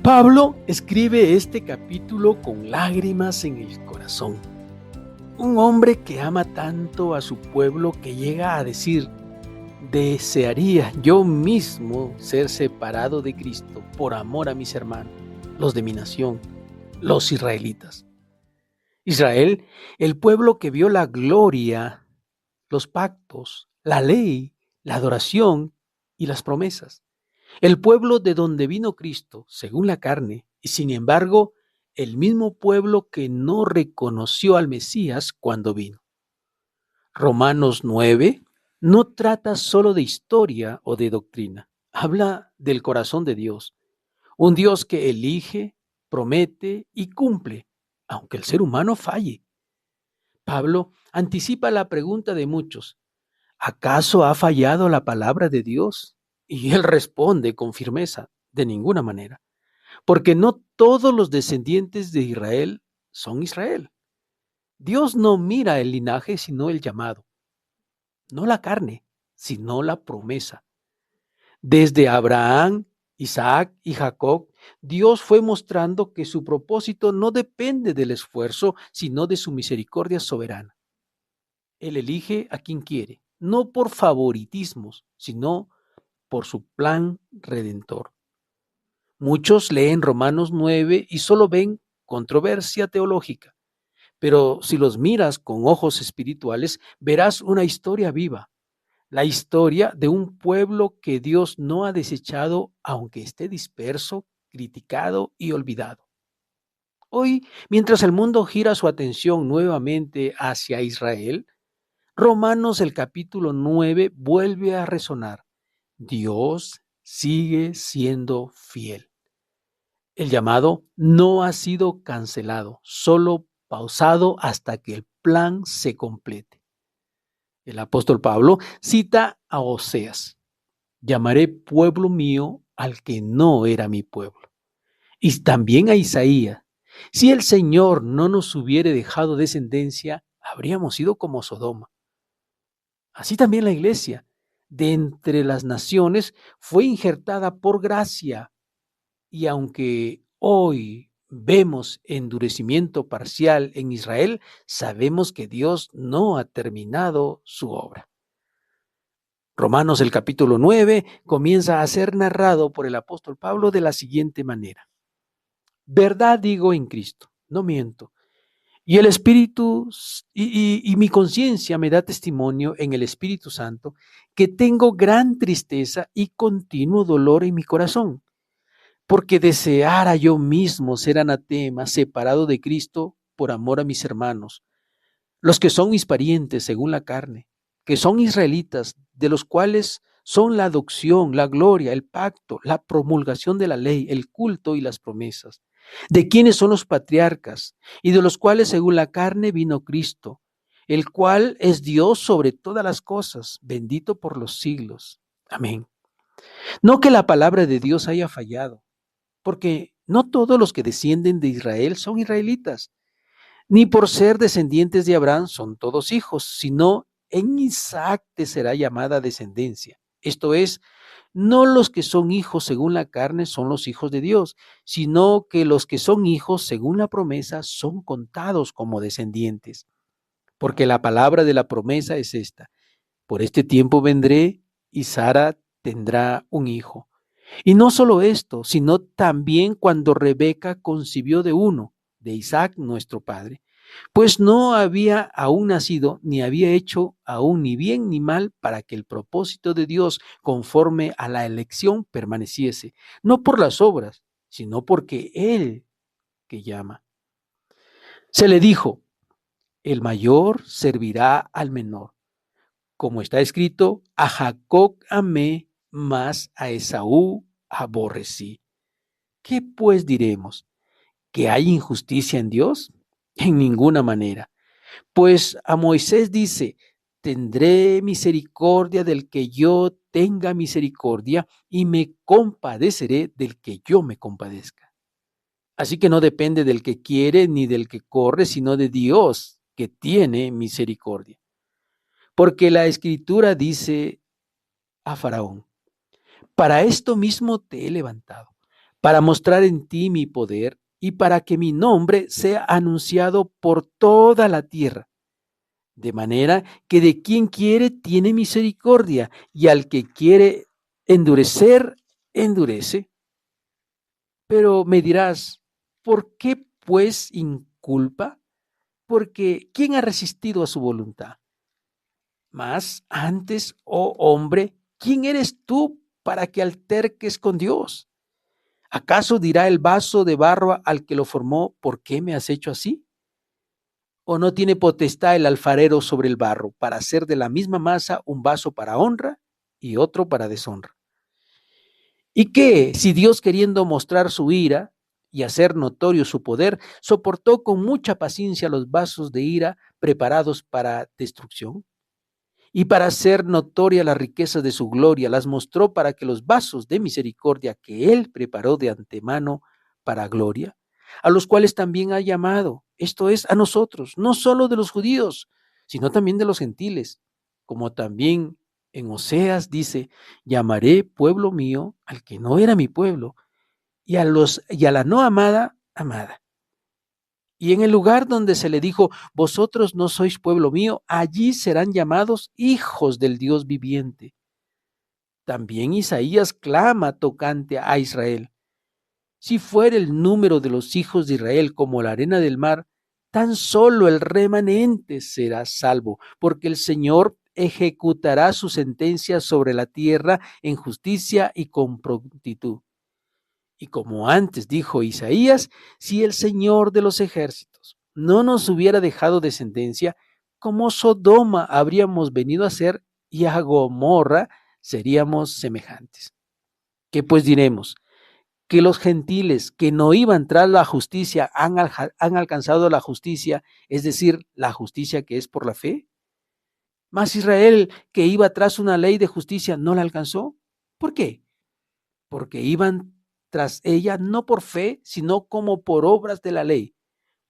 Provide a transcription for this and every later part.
Pablo escribe este capítulo con lágrimas en el corazón. Un hombre que ama tanto a su pueblo que llega a decir: desearía yo mismo ser separado de Cristo por amor a mis hermanos, los de mi nación, los israelitas. Israel, el pueblo que vio la gloria, los pactos, la ley, la adoración y las promesas. El pueblo de donde vino Cristo, según la carne, y sin embargo, el mismo pueblo que no reconoció al Mesías cuando vino. Romanos 9 no trata solo de historia o de doctrina, habla del corazón de Dios, un Dios que elige, promete y cumple, aunque el ser humano falle. Pablo anticipa la pregunta de muchos: ¿acaso ha fallado la palabra de Dios? Y él responde con firmeza: de ninguna manera, porque no todos los descendientes de Israel son Israel. Dios no mira el linaje, sino el llamado, no la carne, sino la promesa. Desde Abraham, Isaac y Jacob, Dios fue mostrando que su propósito no depende del esfuerzo, sino de su misericordia soberana. Él elige a quien quiere, no por favoritismos, sino por su plan redentor. Muchos leen Romanos 9 y solo ven controversia teológica, pero si los miras con ojos espirituales, verás una historia viva, la historia de un pueblo que Dios no ha desechado, aunque esté disperso, criticado y olvidado. Hoy, mientras el mundo gira su atención nuevamente hacia Israel, Romanos el capítulo 9 vuelve a resonar. Dios sigue siendo fiel. El llamado no ha sido cancelado, solo pausado hasta que el plan se complete. El apóstol Pablo cita a Oseas: llamaré pueblo mío al que no era mi pueblo. Y también a Isaías: si el Señor no nos hubiere dejado descendencia, habríamos sido como Sodoma. Así también la iglesia, de entre las naciones, fue injertada por gracia. Y aunque hoy vemos endurecimiento parcial en Israel, sabemos que Dios no ha terminado su obra. Romanos el capítulo 9 comienza a ser narrado por el apóstol Pablo de la siguiente manera: verdad digo en Cristo, no miento. Y el Espíritu y mi conciencia me da testimonio en el Espíritu Santo que tengo gran tristeza y continuo dolor en mi corazón, porque deseara yo mismo ser anatema, separado de Cristo por amor a mis hermanos, los que son mis parientes según la carne, que son israelitas, de los cuales son la adopción, la gloria, el pacto, la promulgación de la ley, el culto y las promesas, de quienes son los patriarcas, y de los cuales según la carne vino Cristo, el cual es Dios sobre todas las cosas, bendito por los siglos. Amén. No que la palabra de Dios haya fallado, porque no todos los que descienden de Israel son israelitas, ni por ser descendientes de Abraham son todos hijos, sino en Isaac te será llamada descendencia. Esto es, no los que son hijos según la carne son los hijos de Dios, sino que los que son hijos según la promesa son contados como descendientes. Porque la palabra de la promesa es esta: por este tiempo vendré y Sara tendrá un hijo. Y no solo esto, sino también cuando Rebeca concibió de uno, de Isaac nuestro padre, pues no había aún nacido, ni había hecho aún ni bien ni mal, para que el propósito de Dios conforme a la elección permaneciese, no por las obras, sino porque Él que llama. Se le dijo: el mayor servirá al menor. Como está escrito: a Jacob amé, mas a Esaú aborrecí. ¿Qué pues diremos? ¿Que hay injusticia en Dios? En ninguna manera. Pues a Moisés dice: tendré misericordia del que yo tenga misericordia, y me compadeceré del que yo me compadezca. Así que no depende del que quiere ni del que corre, sino de Dios, que tiene misericordia. Porque la Escritura dice a Faraón: para esto mismo te he levantado, para mostrar en ti mi poder y para que mi nombre sea anunciado por toda la tierra. De manera que de quien quiere tiene misericordia, y al que quiere endurecer, endurece. Pero me dirás, ¿por qué pues inculpa? Porque ¿quién ha resistido a su voluntad? Mas antes, oh hombre, ¿quién eres tú para que alterques con Dios? ¿Acaso dirá el vaso de barro al que lo formó, ¿por qué me has hecho así? ¿O no tiene potestad el alfarero sobre el barro para hacer de la misma masa un vaso para honra y otro para deshonra? ¿Y qué si Dios, queriendo mostrar su ira y hacer notorio su poder, soportó con mucha paciencia los vasos de ira preparados para destrucción? Y para hacer notoria la riqueza de su gloria, las mostró para que los vasos de misericordia que él preparó de antemano para gloria, a los cuales también ha llamado, esto es, a nosotros, no solo de los judíos, sino también de los gentiles, como también en Oseas dice, llamaré pueblo mío al que no era mi pueblo, y a la no amada, amada. Y en el lugar donde se le dijo, vosotros no sois pueblo mío, allí serán llamados hijos del Dios viviente. También Isaías clama tocante a Israel. Si fuera el número de los hijos de Israel como la arena del mar, tan solo el remanente será salvo, porque el Señor ejecutará su sentencia sobre la tierra en justicia y con prontitud. Y como antes dijo Isaías, si el Señor de los ejércitos no nos hubiera dejado descendencia, como Sodoma habríamos venido a ser y a Gomorra seríamos semejantes. ¿Qué pues diremos? ¿Que los gentiles que no iban tras la justicia han alcanzado la justicia, es decir, la justicia que es por la fe? ¿Mas Israel, que iba tras una ley de justicia, no la alcanzó? ¿Por qué? Porque iban tras ella no por fe, sino como por obras de la ley,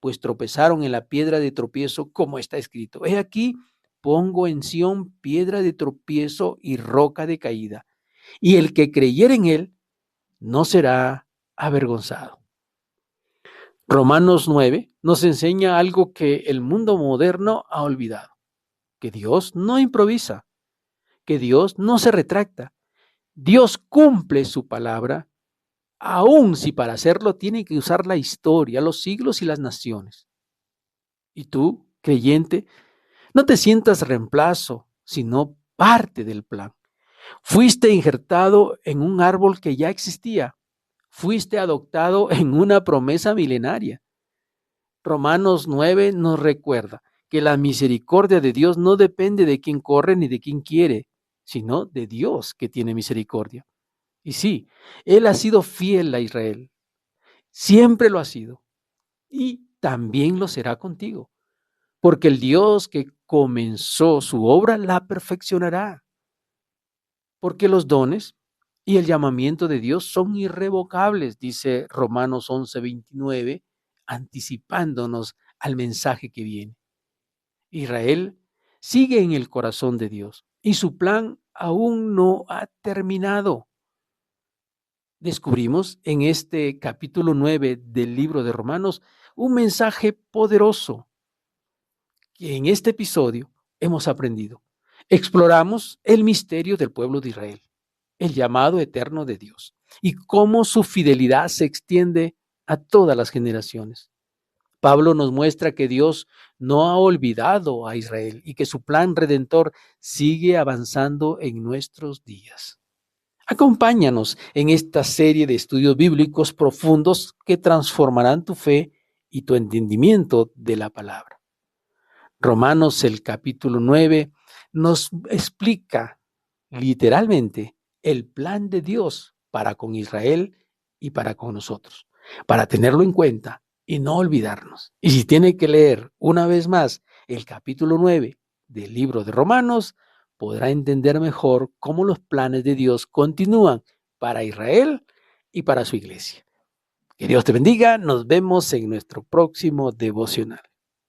pues tropezaron en la piedra de tropiezo, como está escrito. He aquí, pongo en Sión piedra de tropiezo y roca de caída, y el que creyere en él no será avergonzado. Romanos 9 nos enseña algo que el mundo moderno ha olvidado, que Dios no improvisa, que Dios no se retracta, Dios cumple su palabra, aun si para hacerlo tiene que usar la historia, los siglos y las naciones. Y tú, creyente, no te sientas reemplazo, sino parte del plan. Fuiste injertado en un árbol que ya existía. Fuiste adoptado en una promesa milenaria. Romanos 9 nos recuerda que la misericordia de Dios no depende de quién corre ni de quién quiere, sino de Dios que tiene misericordia. Y sí, Él ha sido fiel a Israel. Siempre lo ha sido. Y también lo será contigo. Porque el Dios que comenzó su obra la perfeccionará. Porque los dones y el llamamiento de Dios son irrevocables, dice Romanos 11:29, anticipándonos al mensaje que viene. Israel sigue en el corazón de Dios y su plan aún no ha terminado. Descubrimos en este capítulo 9 del libro de Romanos un mensaje poderoso que en este episodio hemos aprendido. Exploramos el misterio del pueblo de Israel, el llamado eterno de Dios y cómo su fidelidad se extiende a todas las generaciones. Pablo nos muestra que Dios no ha olvidado a Israel y que su plan redentor sigue avanzando en nuestros días. Acompáñanos en esta serie de estudios bíblicos profundos que transformarán tu fe y tu entendimiento de la palabra. Romanos, el capítulo 9, nos explica literalmente el plan de Dios para con Israel y para con nosotros, para tenerlo en cuenta y no olvidarnos. Y si tiene que leer una vez más el capítulo 9 del libro de Romanos, podrá entender mejor cómo los planes de Dios continúan para Israel y para su iglesia. Que Dios te bendiga. Nos vemos en nuestro próximo devocional.